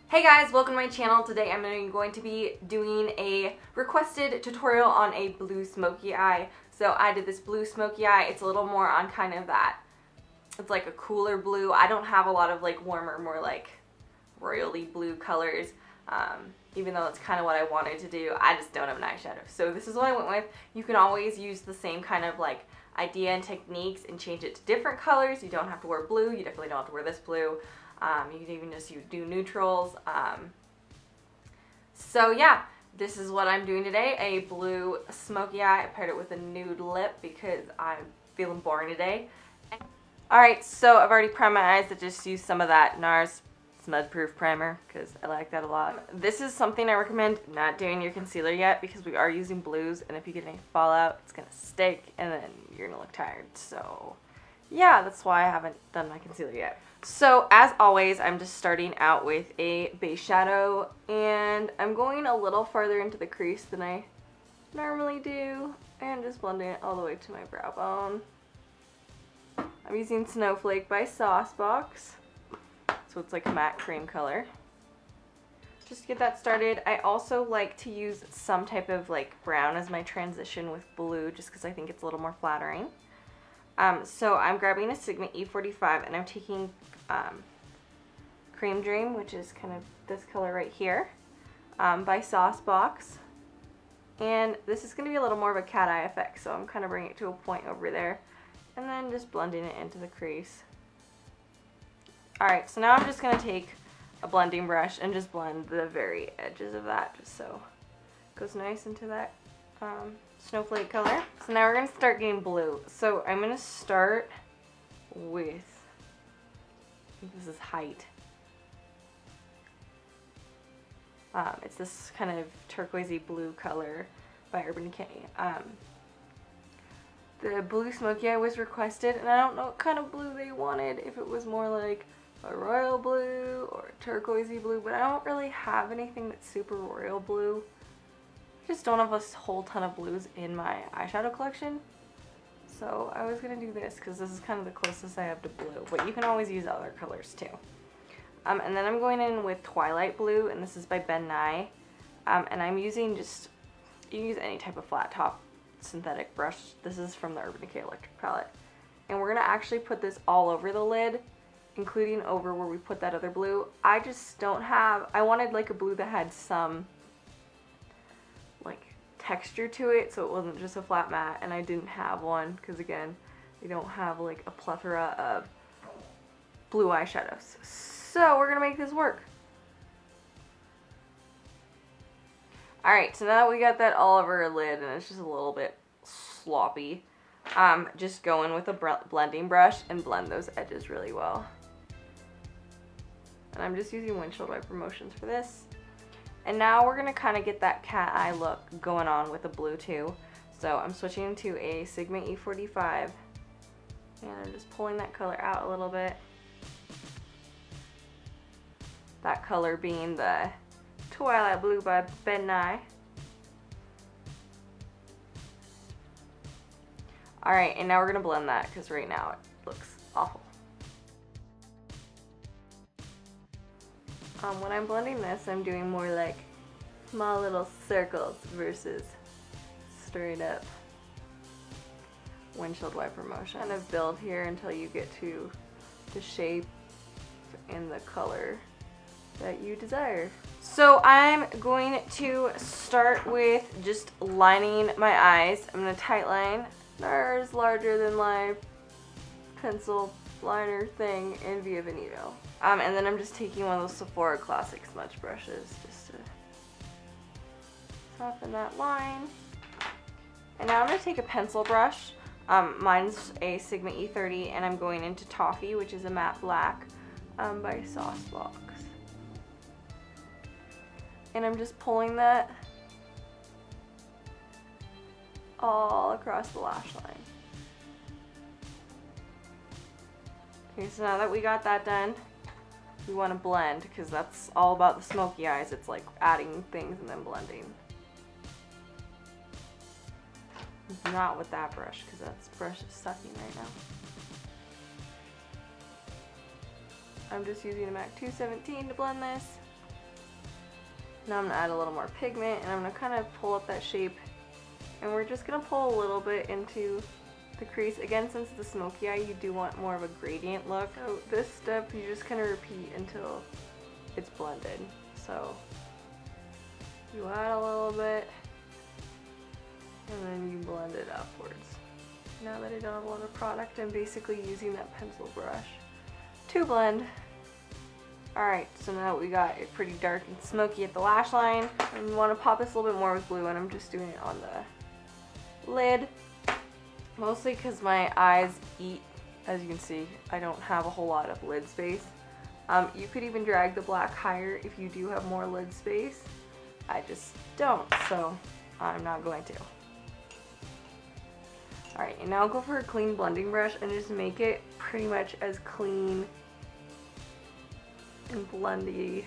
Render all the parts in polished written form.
Hey guys, welcome to my channel. Today I'm going to be doing a requested tutorial on a blue smoky eye. So I did this blue smoky eye. It's a little more on kind of that, it's like a cooler blue. I don't have a lot of like warmer, more like royally blue colors. Even though it's kind of what I wanted to do, I just don't have an eyeshadow. So this is what I went with. You can always use the same kind of like idea and techniques and change it to different colors. You don't have to wear blue. You definitely don't have to wear this blue. You can even just do neutrals. So yeah, this is what I'm doing today. A blue smoky eye. I paired it with a nude lip because I'm feeling boring today. Alright, so I've already primed my eyes. I just used some of that NARS Smud Proof Primer because I like that a lot. This is something I recommend not doing your concealer yet because we are using blues, and if you get any fallout, it's going to stick and then you're going to look tired. So yeah, that's why I haven't done my concealer yet. So as always, I'm just starting out with a base shadow, and I'm going a little farther into the crease than I normally do and just blending it all the way to my brow bone. I'm using Snowflake by Saucebox, so it's like a matte cream color. Just to get that started, I also like to use some type of like brown as my transition with blue just because I think it's a little more flattering. So I'm grabbing a Sigma E45 and I'm taking Cream Dream, which is kind of this color right here, by Saucebox. And this is going to be a little more of a cat eye effect, so I'm kind of bringing it to a point over there and then just blending it into the crease. Alright, so now I'm just going to take a blending brush and just blend the very edges of that just so it goes nice into that snowflake color. So now we're going to start getting blue. So I'm going to start with, I think this is Height. It's this kind of turquoisey blue color by Urban Decay. The blue smoky eye was requested, and I don't know what kind of blue they wanted, if it was more like a royal blue or a turquoisey blue, but I don't really have anything that's super royal blue. I just don't have a whole ton of blues in my eyeshadow collection. So I was going to do this because this is kind of the closest I have to blue, but you can always use other colors too. And then I'm going in with Twilight Blue, and this is by Ben Nye. And I'm using just, you can use any type of flat top synthetic brush. This is from the Urban Decay Electric palette. And we're going to actually put this all over the lid, including over where we put that other blue. I just don't have, I wanted like a blue that had some like texture to it, so it wasn't just a flat matte, and I didn't have one because again, we don't have like a plethora of blue eyeshadows. So we're gonna make this work. Alright, so now that we got that all over our lid and it's just a little bit sloppy, just go in with a blending brush and blend those edges really well. And I'm just using windshield wiper motions for this. And now we're going to kind of get that cat eye look going on with the blue too. So I'm switching to a Sigma E45 and I'm just pulling that color out a little bit. That color being the Twilight Blue by Ben Nye. Alright, and now we're going to blend that because right now it looks awful. When I'm blending this, I'm doing more like small little circles versus straight up windshield wiper motion. Kind of build here until you get to the shape and the color that you desire. So I'm going to start with just lining my eyes. I'm going to tight line NARS larger than life pencil liner thing in Via Veneto. And then I'm just taking one of those Sephora Classic smudge brushes just to soften that line. And now I'm going to take a pencil brush. Mine's a Sigma E30, and I'm going into Toffee, which is a matte black by Saucebox. And I'm just pulling that all across the lash line. Okay, so now that we got that done, we want to blend because that's all about the smoky eyes. It's like adding things and then blending. Not with that brush because that brush is sucking right now. I'm just using a MAC 217 to blend this. Now I'm going to add a little more pigment, and I'm going to kind of pull up that shape, and we're just going to pull a little bit into the crease. Again, since it's a smoky eye, you do want more of a gradient look. So this step, you just kind of repeat until it's blended. So you add a little bit, and then you blend it upwards. Now that I don't have a lot of product, I'm basically using that pencil brush to blend. Alright, so now we got it pretty dark and smoky at the lash line. I want to pop this a little bit more with blue, and I'm just doing it on the lid. Mostly because my eyes eat, as you can see, I don't have a whole lot of lid space. You could even drag the black higher if you do have more lid space. I just don't, so I'm not going to. Alright, and now I'll go for a clean blending brush and just make it pretty much as clean and blendy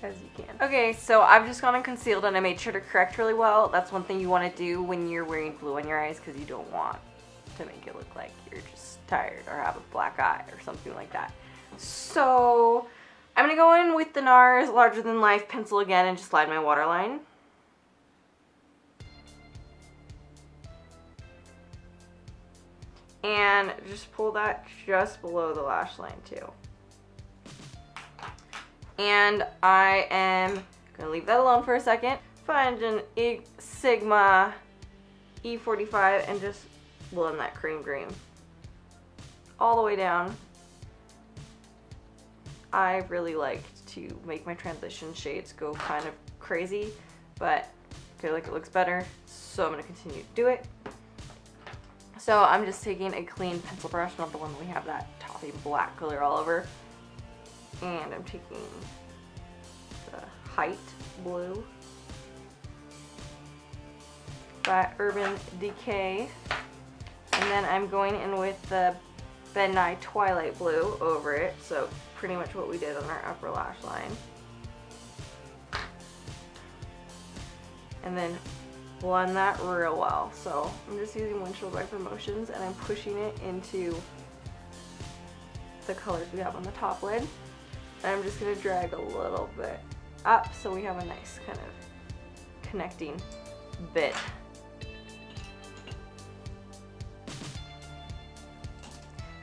as you can. Okay, so I've just gone and concealed, and I made sure to correct really well. That's one thing you want to do when you're wearing blue on your eyes, because you don't want to make it look like you're just tired or have a black eye or something like that. So I'm going to go in with the NARS Larger Than Life pencil again and just line my waterline. And just pull that just below the lash line too. And I am going to leave that alone for a second. Find an Sigma E45 and just blend that cream green all the way down. I really like to make my transition shades go kind of crazy, but I feel like it looks better, so I'm going to continue to do it. So I'm just taking a clean pencil brush, not the one that we have that toffee black color all over. And I'm taking the Height Blue by Urban Decay. And then I'm going in with the Ben Nye Twilight Blue over it. So pretty much what we did on our upper lash line. And then blend that real well. So I'm just using windshield wiper motions, and I'm pushing it into the colors we have on the top lid. And I'm just going to drag a little bit up so we have a nice kind of connecting bit.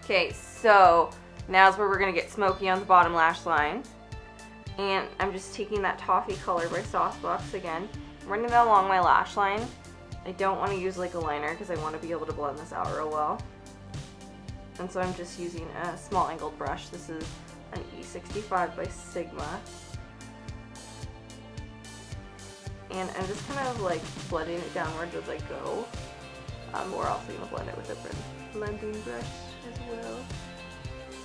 Okay, so now's where we're going to get smoky on the bottom lash line. And I'm just taking that toffee color by Softbox again, running that along my lash line. I don't want to use like a liner because I want to be able to blend this out real well. And so I'm just using a small angled brush. This is an E65 by Sigma. And I'm just kind of like blending it downwards as I go. We're also going to blend it with a blending brush as well.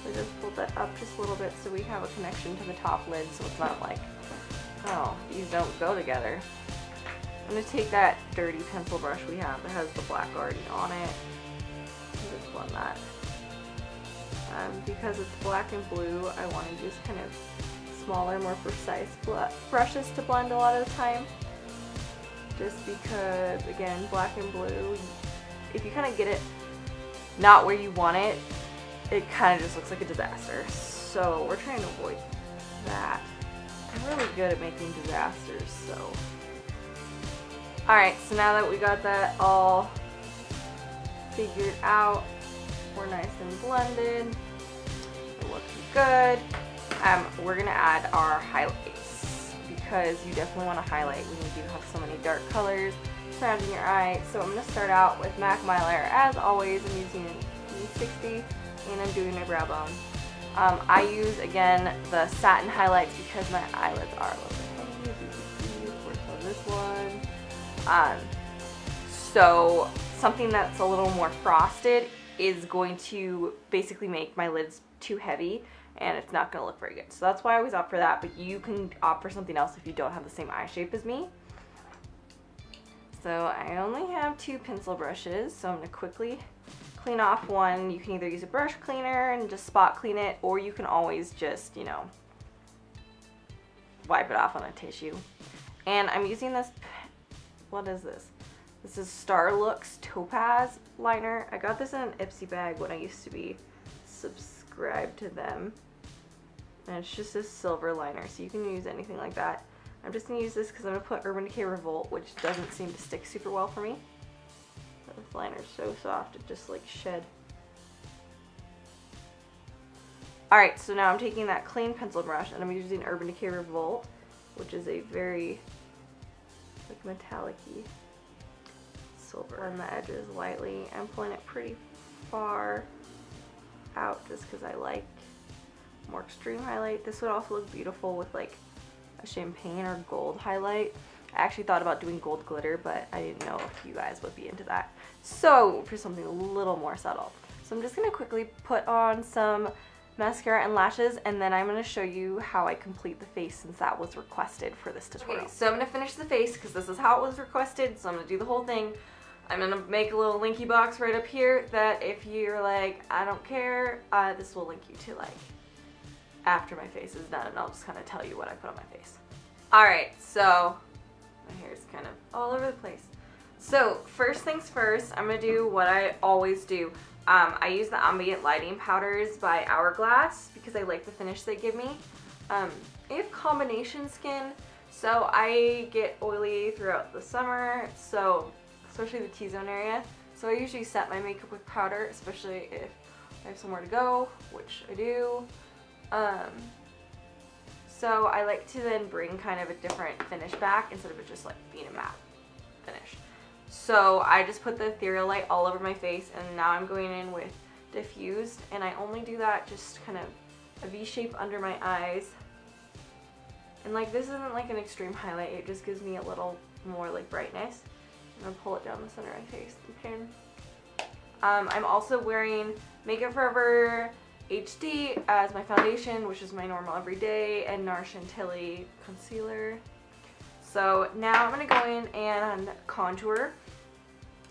So just pull that up just a little bit so we have a connection to the top lid, so it's not like, oh, these don't go together. I'm going to take that dirty pencil brush we have that has the black already on it and just blend that. Because it's black and blue, I want to use kind of smaller, more precise brushes to blend a lot of the time. Just because, again, black and blue, if you kind of get it not where you want it, it kind of just looks like a disaster. So we're trying to avoid that. I'm really good at making disasters, so. Alright, so now that we got that all figured out, we're nice and blended, it looks good. We're going to add our highlights, because you definitely want to highlight when you do have so many dark colors surrounding your eye. So I'm going to start out with MAC Mylar. As always, I'm using an E60, and I'm doing my brow bone. I use, again, the satin highlights because my eyelids are a little bit heavy, as you can see, of course, on this one. So something that's a little more frosted is going to basically make my lids too heavy, and it's not going to look very good. So that's why I always opt for that, but you can opt for something else if you don't have the same eye shape as me. So I only have 2 pencil brushes, so I'm going to quickly clean off one. You can either use a brush cleaner and just spot clean it, or you can always just, you know, wipe it off on a tissue. And I'm using this, what is this? This is Starlooks Topaz liner. I got this in an Ipsy bag when I used to be subscribed to them. And it's just a silver liner, so you can use anything like that. I'm just going to use this because I'm going to put Urban Decay Revolt, which doesn't seem to stick super well for me. This liner's so soft, it just like shed. Alright, so now I'm taking that clean pencil brush and I'm using Urban Decay Revolt, which is a very like metallic-y silver. Blend the edges lightly. I'm pulling it pretty far out just because I like more extreme highlight. This would also look beautiful with like a champagne or gold highlight. I actually thought about doing gold glitter, but I didn't know if you guys would be into that. So for something a little more subtle. So I'm just going to quickly put on some mascara and lashes, and then I'm going to show you how I complete the face since that was requested for this tutorial. Okay, so I'm going to finish the face because this is how it was requested, so I'm going to do the whole thing. I'm going to make a little linky box right up here that if you're like, I don't care, this will link you to like after my face is done, and I'll just kind of tell you what I put on my face. Alright, so my hair is kind of all over the place. So first things first, I'm going to do what I always do. I use the ambient lighting powders by Hourglass because I like the finish they give me. I have combination skin, so I get oily throughout the summer, so especially the T-zone area. So I usually set my makeup with powder, especially if I have somewhere to go, which I do. So I like to then bring kind of a different finish back instead of it just like being a matte finish. So I just put the ethereal light all over my face, and now I'm going in with diffused, and I only do that just kind of a V shape under my eyes. And like this isn't like an extreme highlight, it just gives me a little more like brightness. I'm gonna pull it down the center of my face and pin. I'm also wearing Makeup Forever HD as my foundation, which is my normal everyday, and NARS Chantilly concealer. So now I'm going to go in and contour.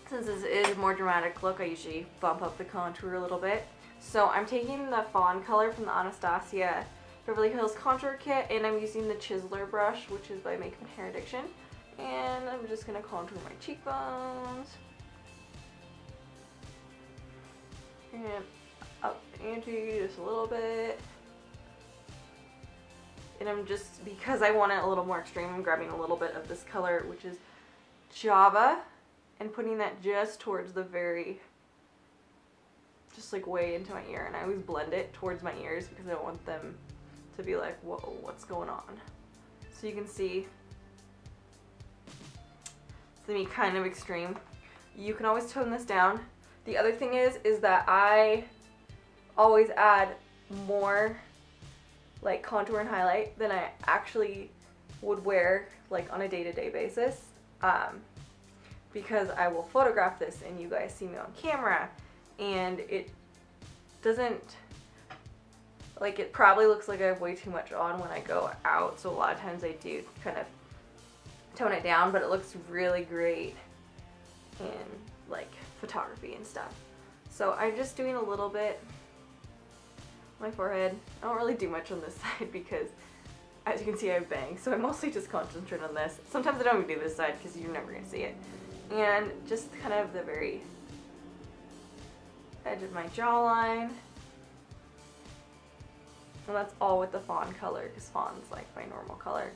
Since this is a more dramatic look, I usually bump up the contour a little bit. So I'm taking the fawn color from the Anastasia Beverly Hills Contour Kit, and I'm using the Chiseler brush, which is by Makeup and Hair Addiction. And I'm just going to contour my cheekbones. And up the ante just a little bit. And I'm just, because I want it a little more extreme, I'm grabbing a little bit of this color, which is Java, and putting that just towards the very, just like way into my ear. And I always blend it towards my ears because I don't want them to be like, whoa, what's going on? So you can see it's gonna be kind of extreme. You can always tone this down. The other thing is that I always add more like contour and highlight than I actually would wear like on a day-to-day basis, because I will photograph this and you guys see me on camera and it doesn't, like, it probably looks like I have way too much on when I go out, so a lot of times I do kind of tone it down, but it looks really great in like photography and stuff. So I'm just doing a little bit my forehead. I don't really do much on this side because, as you can see, I have bangs, so I mostly just concentrate on this. Sometimes I don't even do this side because you're never going to see it. And just kind of the very edge of my jawline. And that's all with the fawn color because fawn's like my normal color.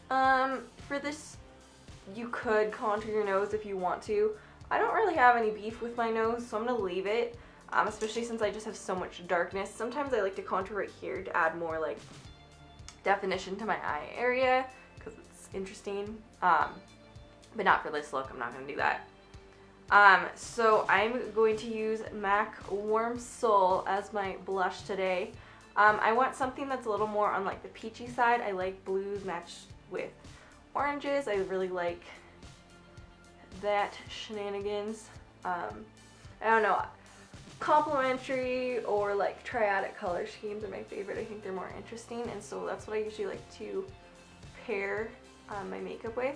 For this, you could contour your nose if you want to. I don't really have any beef with my nose, so I'm going to leave it. Especially since I just have so much darkness. Sometimes I like to contour right here to add more like definition to my eye area because it's interesting, but not for this look. I'm not going to do that. So I'm going to use MAC Warm Soul as my blush today. I want something that's a little more on like the peachy side. I like blues matched with oranges. I really like that shenanigans. I don't know. Complementary or like triadic color schemes are my favorite. I think they're more interesting, and so that's what I usually like to pair my makeup with.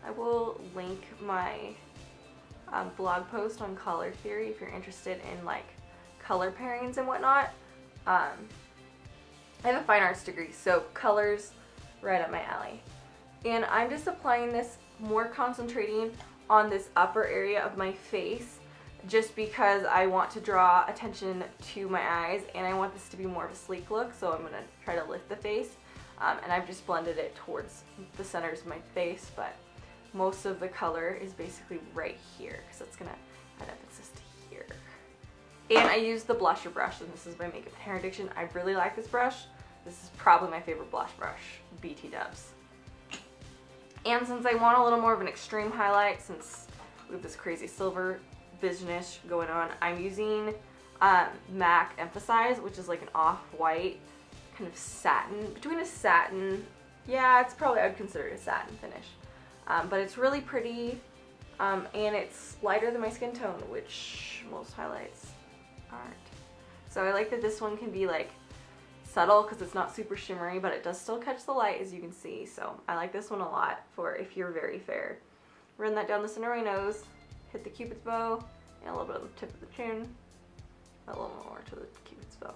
I will link my blog post on color theory if you're interested in like color pairings and whatnot. I have a fine arts degree, so colors right up my alley. And I'm just applying this, more concentrating on this upper area of my face, just because I want to draw attention to my eyes and I want this to be more of a sleek look, so I'm going to try to lift the face. and I've just blended it towards the centers of my face, but most of the color is basically right here because it's gonna add emphasis to here. And I use the blusher brush, and this is by Makeup and Hair Addiction. I really like this brush. This is probably my favorite blush brush, BT Dubs. And since I want a little more of an extreme highlight, since we have this crazy silver business going on, I'm using MAC Emphasize, which is like an off-white kind of satin, between a satin, yeah, it's probably, I'd consider it a satin finish. But it's really pretty, and it's lighter than my skin tone, which most highlights aren't. So I like that this one can be like subtle because it's not super shimmery, but it does still catch the light, as you can see. So I like this one a lot for if you're very fair. Run that down the center of my nose, hit the Cupid's bow, and a little bit of the tip of the chin, a little more to the Cupid's bow.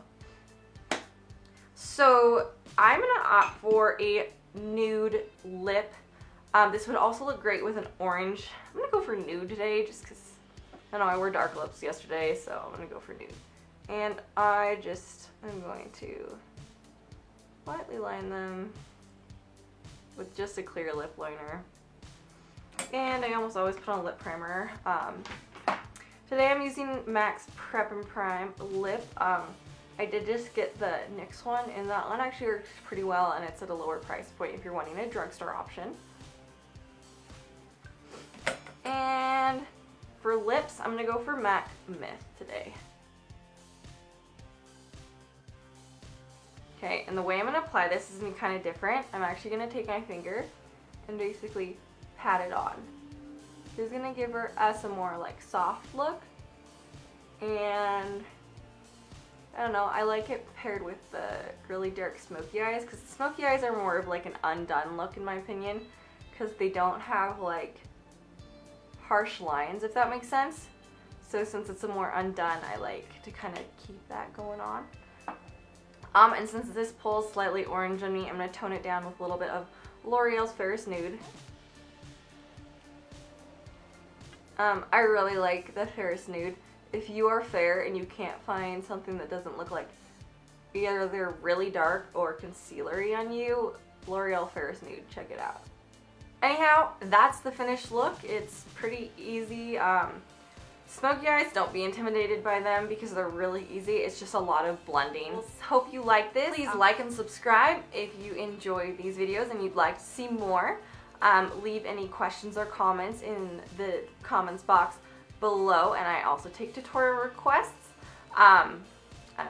So I'm gonna opt for a nude lip. This would also look great with an orange. I'm gonna go for nude today just because I know I wore dark lips yesterday, so I'm gonna go for nude. And I just am going to lightly line them with just a clear lip liner. And I almost always put on a lip primer. Today I'm using MAC's Prep and Prime lip. I did just get the NYX one, and that one actually works pretty well, and it's at a lower price point if you're wanting a drugstore option. And for lips, I'm going to go for MAC Myth today. Okay, and the way I'm going to apply this is going to be kind of different. I'm actually going to take my finger and basically pat it on. This is going to give us a more like soft look, and I don't know, I like it paired with the really dark smoky eyes, because the smoky eyes are more of like an undone look in my opinion, because they don't have like harsh lines, if that makes sense. So since it's a more undone, I like to kind of keep that going on. And since this pulls slightly orange on me, I'm going to tone it down with a little bit of L'Oreal's Ferris Nude. I really like the Ferris Nude. If you are fair and you can't find something that doesn't look like either they're really dark or concealery on you, L'Oreal Ferris Nude, check it out. Anyhow, that's the finished look. It's pretty easy. Smoky eyes, don't be intimidated by them because they're really easy. It's just a lot of blending. Hope you like this. Please like and subscribe if you enjoy these videos and you'd like to see more. Leave any questions or comments in the comments box below, and I also take tutorial requests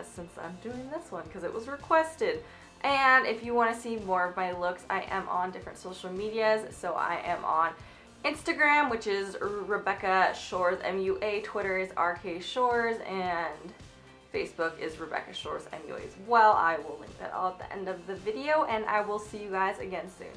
since I'm doing this one because it was requested. And if you want to see more of my looks, I am on different social medias. So I am on Instagram, which is Rebecca Shores MUA, Twitter is RK Shores, and Facebook is Rebecca Shores MUA as well. I will link that all at the end of the video, and I will see you guys again soon.